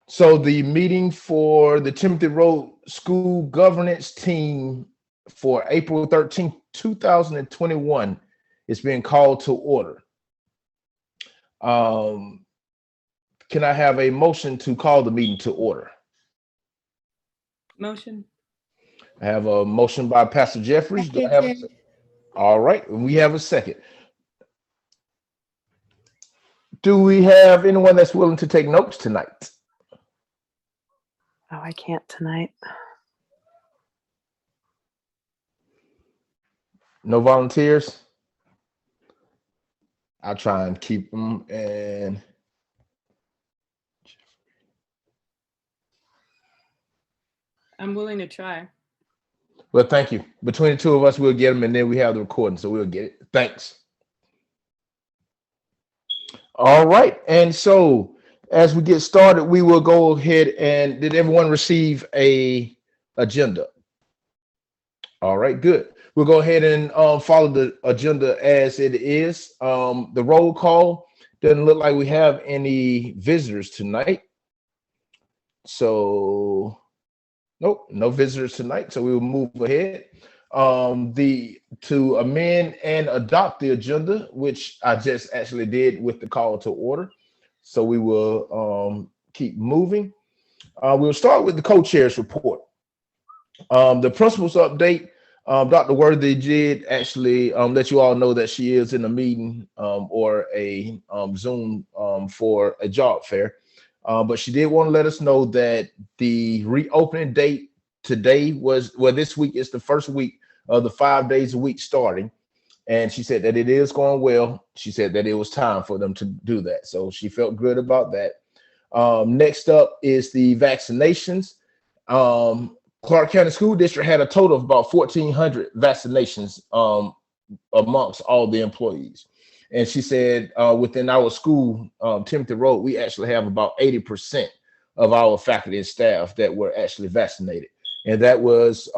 So the meeting for the Timothy Road School Governance Team for April 13th, 2021 is being called to order. Um, can I have a motion to call the meeting to order? Motion. I have a motion by Pastor Jeffries. Do I Second, have a Chair. second? All right, we have a second. Do we have anyone that's willing to take notes tonight? Oh, I can't tonight. No volunteers? I'll try and keep them. And I'm willing to try. well, thank you. Between the two of us, we'll get them, and then we have the recording, so we'll get it. Thanks. All right, and so as we get started, we will go ahead and did everyone receive a agenda? All right, good. We'll go ahead and follow the agenda as it is. The roll call doesn't look like we have any visitors tonight. So nope, no visitors tonight. So we will move ahead. To amend and adopt the agenda, which I just actually did with the call to order. So we will keep moving. We'll start with the co-chair's report. The principal's update. Dr. Worthy did actually let you all know that she is in a meeting or a Zoom for a job fair. But she did want to let us know that the reopening date today was, well, this week is the first week of the 5 days a week starting. And she said that it is going well. She said that it was time for them to do that. So she felt good about that. Next up is the vaccinations. Clark County School District had a total of about 1,400 vaccinations amongst all the employees. And she said within our school, Timothy Road, we actually have about 80% of our faculty and staff that were actually vaccinated. And that was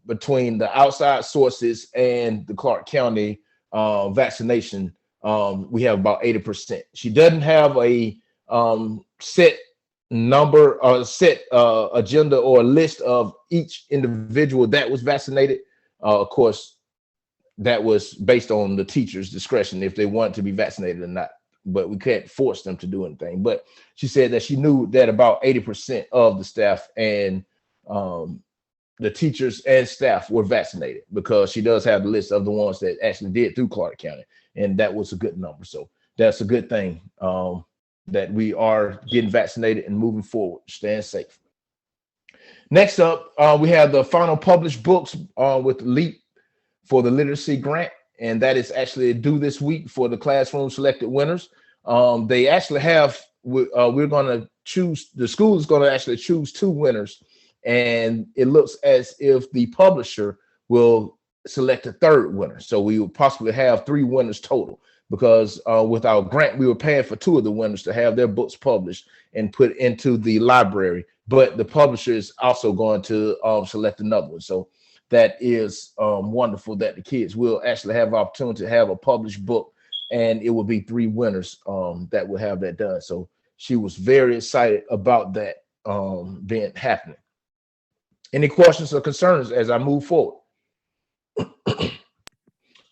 between the outside sources and the Clark County vaccination. We have about 80%. She doesn't have a set number or set agenda or a list of each individual that was vaccinated. Of course, that was based on the teacher's discretion if they want to be vaccinated or not, but we can't force them to do anything. But she said that she knew that about 80% of the staff and the teachers and staff were vaccinated, because she does have the list of the ones that actually did through Clark County, and that was a good number. So that's a good thing that we are getting vaccinated and moving forward, staying safe. Next up, we have the final published books with LEAP for the literacy grant, and that is actually due this week for the classroom selected winners. They actually have, we're going to choose, the school is going to actually choose 2 winners, and it looks as if the publisher will select a 3rd winner. So we will possibly have 3 winners total, because with our grant, we were paying for 2 of the winners to have their books published and put into the library, but the publisher is also going to select another one. So that is wonderful that the kids will actually have opportunity to have a published book, and it will be 3 winners that will have that done. So she was very excited about that being happening. Any questions or concerns as I move forward?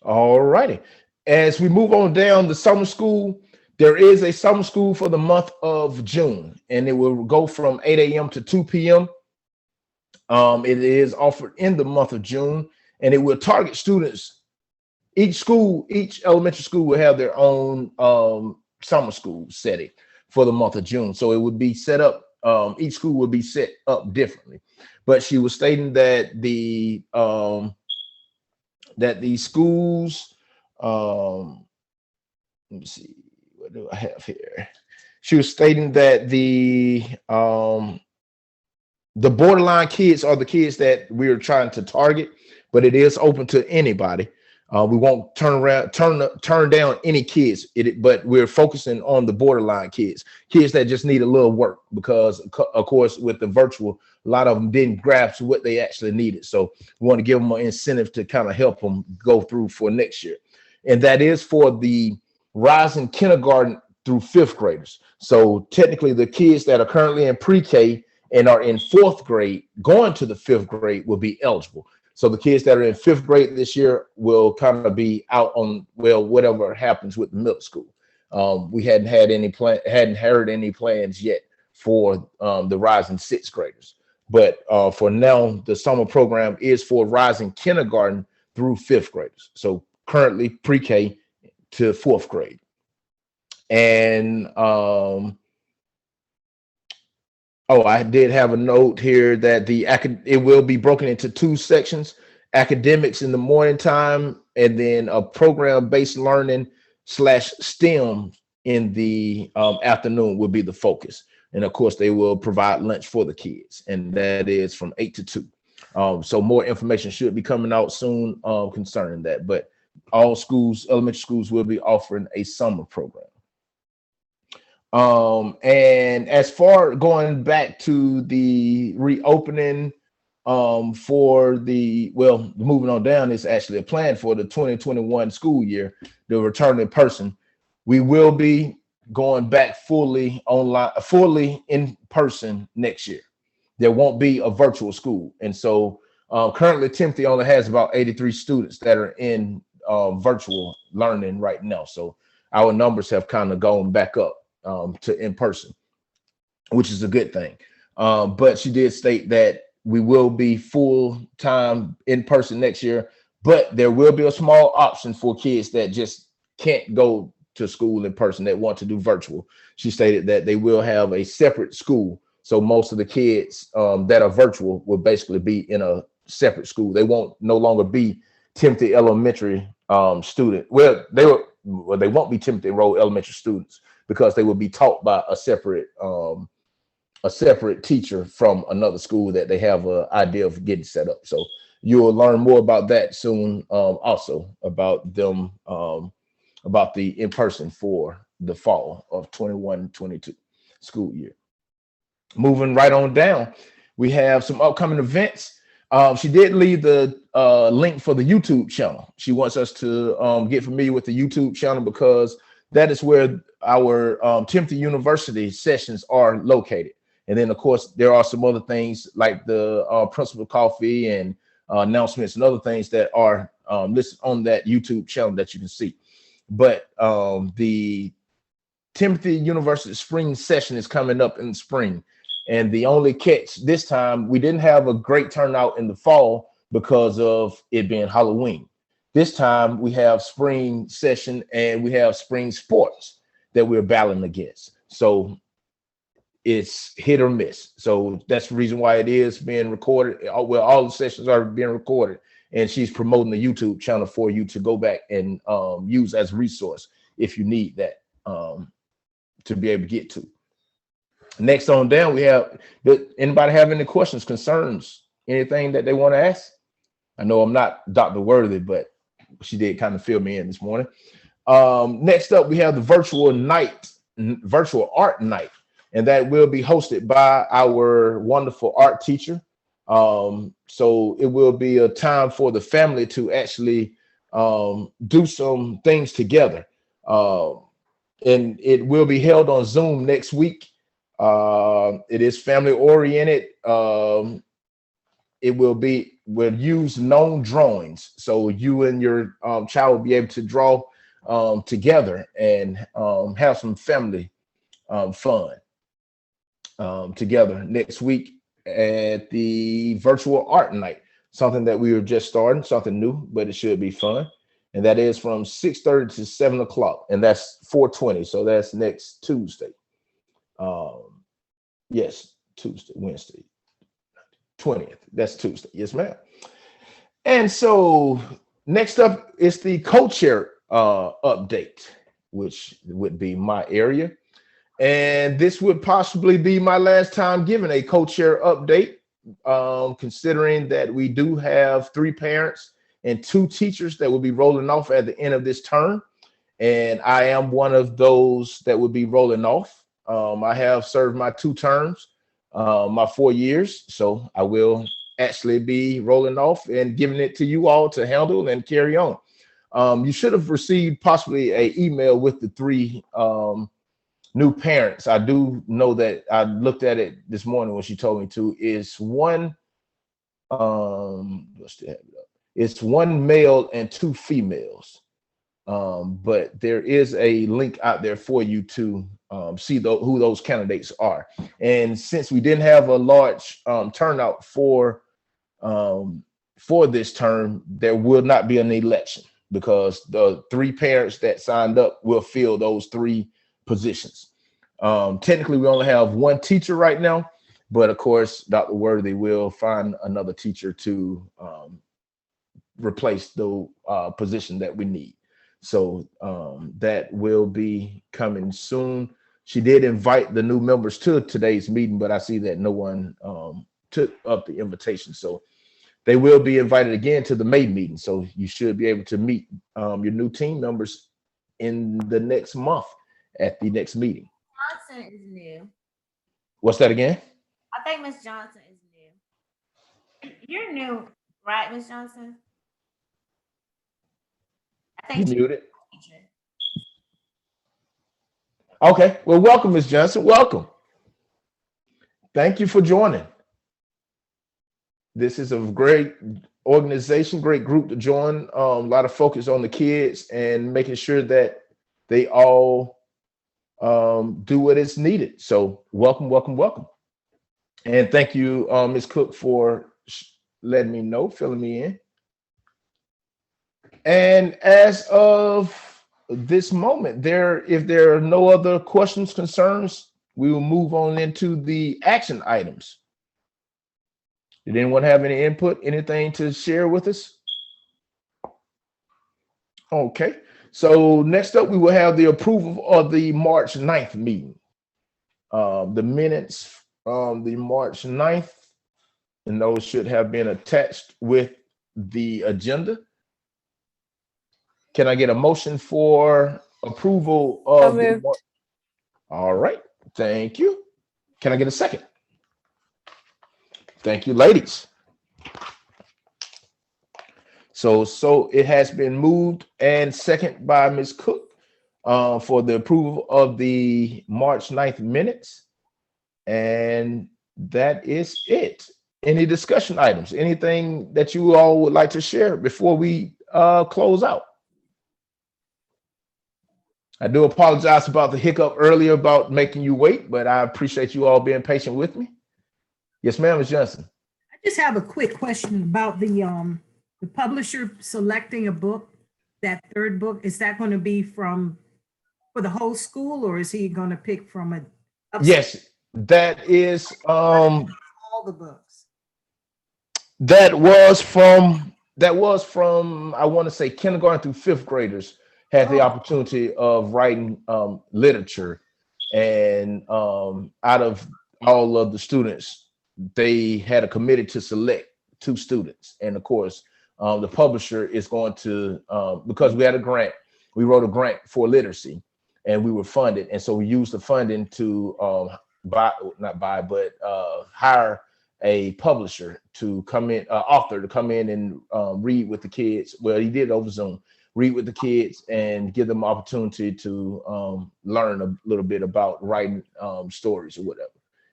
All righty. As we move on down the summer school, there is a summer school for the month of June, and it will go from 8 a.m. to 2 p.m. It is offered in the month of June, and it will target students. Each elementary school will have their own summer school setting for the month of June. So it would be set up, each school would be set up differently. But she was stating that the schools, let me see, what do I have here? She was stating that the borderline kids are the kids that we're trying to target, but it is open to anybody. We won't turn down any kids, but we're focusing on the borderline kids that just need a little work, because of course with the virtual, a lot of them didn't grasp what they actually needed. So we want to give them an incentive to kind of help them go through for next year. And that is for the rising kindergarten through fifth graders. So technically the kids that are currently in pre-K and are in fourth grade going to the fifth grade will be eligible. So the kids that are in fifth grade this year will kind of be out on, well, whatever happens with the middle school. We hadn't heard any plans yet for the rising sixth graders. But for now, the summer program is for rising kindergarten through fifth graders. So currently pre-K to fourth grade. And I did have a note here that it will be broken into two sections: academics in the morning time, and then a program-based learning / STEM in the afternoon will be the focus. And of course, they will provide lunch for the kids, and that is from 8 to 2. So more information should be coming out soon concerning that. But all schools, elementary schools, will be offering a summer program. And as far going back to the reopening moving on down, is actually a plan for the 2021 school year, the return in person. We will be going back fully in person next year. There won't be a virtual school. And so currently Timothy only has about 83 students that are in virtual learning right now. So our numbers have kind of gone back up to in person, which is a good thing. But she did state that we will be full time in person next year, but there will be a small option for kids that just can't go to school in person, that want to do virtual. She stated that they will have a separate school. So most of the kids that are virtual will basically be in a separate school. They won't no longer be Timothy Elementary student. Well, they won't be Timothy Road Elementary students, because they will be taught by a separate teacher from another school that they have an idea of getting set up. So you'll learn more about that soon. Also about them, about the in-person for the fall of 21-22 school year. Moving right on down, we have some upcoming events. She did leave the link for the YouTube channel. She wants us to get familiar with the YouTube channel, because that is where our Timothy University sessions are located. And then, of course, there are some other things like the Principal Coffee and announcements and other things that are listed on that YouTube channel that you can see. But the Timothy University spring session is coming up in the spring. And the only catch this time, we didn't have a great turnout in the fall because of it being Halloween. This time we have spring session and we have spring sports that we're battling against. So it's hit or miss. So that's the reason why it is being recorded. Well, all the sessions are being recorded, and she's promoting the YouTube channel for you to go back and use as a resource if you need that to be able to get to. Next on down, we have, anybody have any questions, concerns, anything that they want to ask? I know I'm not Dr. Worthy, but she did kind of fill me in this morning. Next up, we have the virtual art night, and that will be hosted by our wonderful art teacher. So it will be a time for the family to actually do some things together. And it will be held on Zoom next week. It is family oriented. We'll use known drawings. So you and your child will be able to draw together and have some family fun together next week at the virtual art night. Something that we were just starting, something new, but it should be fun. And that is from 6:30 to 7 o'clock. And that's 4/20. So that's next Tuesday. Yes, Tuesday, Wednesday, 20th. That's Tuesday. Yes, ma'am. And so next up is the co-chair update, which would be my area. And this would possibly be my last time giving a co-chair update, considering that we do have 3 parents and 2 teachers that will be rolling off at the end of this term. And I am one of those that will be rolling off. I have served my 2 terms, my 4 years. So I will actually be rolling off and giving it to you all to handle and carry on. You should have received possibly an email with the 3 new parents, I do know that I looked at it this morning when she told me to, is one, let's still have it up. It's one male and two females. But there is a link out there for you to see who those candidates are. And since we didn't have a large turnout for this term, there will not be an election because the 3 parents that signed up will fill those 3 positions. Technically, we only have 1 teacher right now, but of course, Dr. Worthy will find another teacher to replace the position that we need. So that will be coming soon. She did invite the new members to today's meeting, but I see that no one took up the invitation. So they will be invited again to the May meeting. So you should be able to meet your new team members in the next month at the next meeting. Johnson is new. What's that again? I think Miss Johnson is new. You're new, right, Miss Johnson? I You think muted. Okay. Well, welcome, Ms. Johnson. Welcome. Thank you for joining. This is a great organization, great group to join. A lot of focus on the kids and making sure that they all do what is needed. So welcome, welcome, welcome. And thank you, Ms. Cook, for letting me know, filling me in. And as of this moment, if there are no other questions, concerns, we will move on into the action items. Did anyone have any input, anything to share with us? Okay, so next up, we will have the approval of the March 9th meeting. The minutes from the March 9th, and those should have been attached with the agenda. Can I get a motion for approval of the? All right, thank you. Can I get a second? Thank you, ladies. So it has been moved and seconded by Ms. Cook for the approval of the March 9th minutes. And that is it. Any discussion items? Anything that you all would like to share before we close out? I do apologize about the hiccup earlier about making you wait, but I appreciate you all being patient with me. Yes, ma'am, Ms. Johnson. I just have a quick question about the publisher selecting a book, that 3rd book. Is that going to be for the whole school, or is he going to pick from a? Yes, that is all the books. That was from I want to say kindergarten through 5th graders had the opportunity of writing literature, and out of all of the students, they had a committee to select 2 students. And of course, the publisher is going to, because we had a grant, we wrote a grant for literacy and we were funded. And so we used the funding to hire a publisher to come in, author to come in and read with the kids. Well, he did over Zoom, read with the kids and give them opportunity to learn a little bit about writing stories or whatever.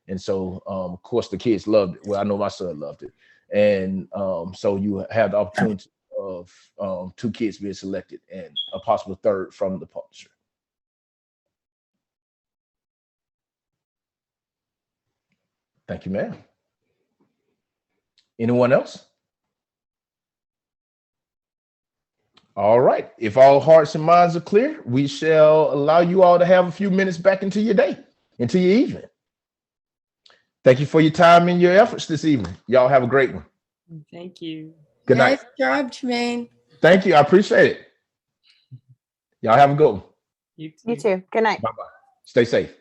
And so, of course, the kids loved it. Well, I know my son loved it. And so you have the opportunity of 2 kids being selected and a possible 3rd from the publisher. Thank you, ma'am. Anyone else? All right. If all hearts and minds are clear, we shall allow you all to have a few minutes back into your day, into your evening. Thank you for your time and your efforts this evening. Y'all have a great one. Thank you. Good night. Nice job, Jermaine. Thank you. I appreciate it. Y'all have a good one. You too. You too. Good night. Bye-bye. Stay safe.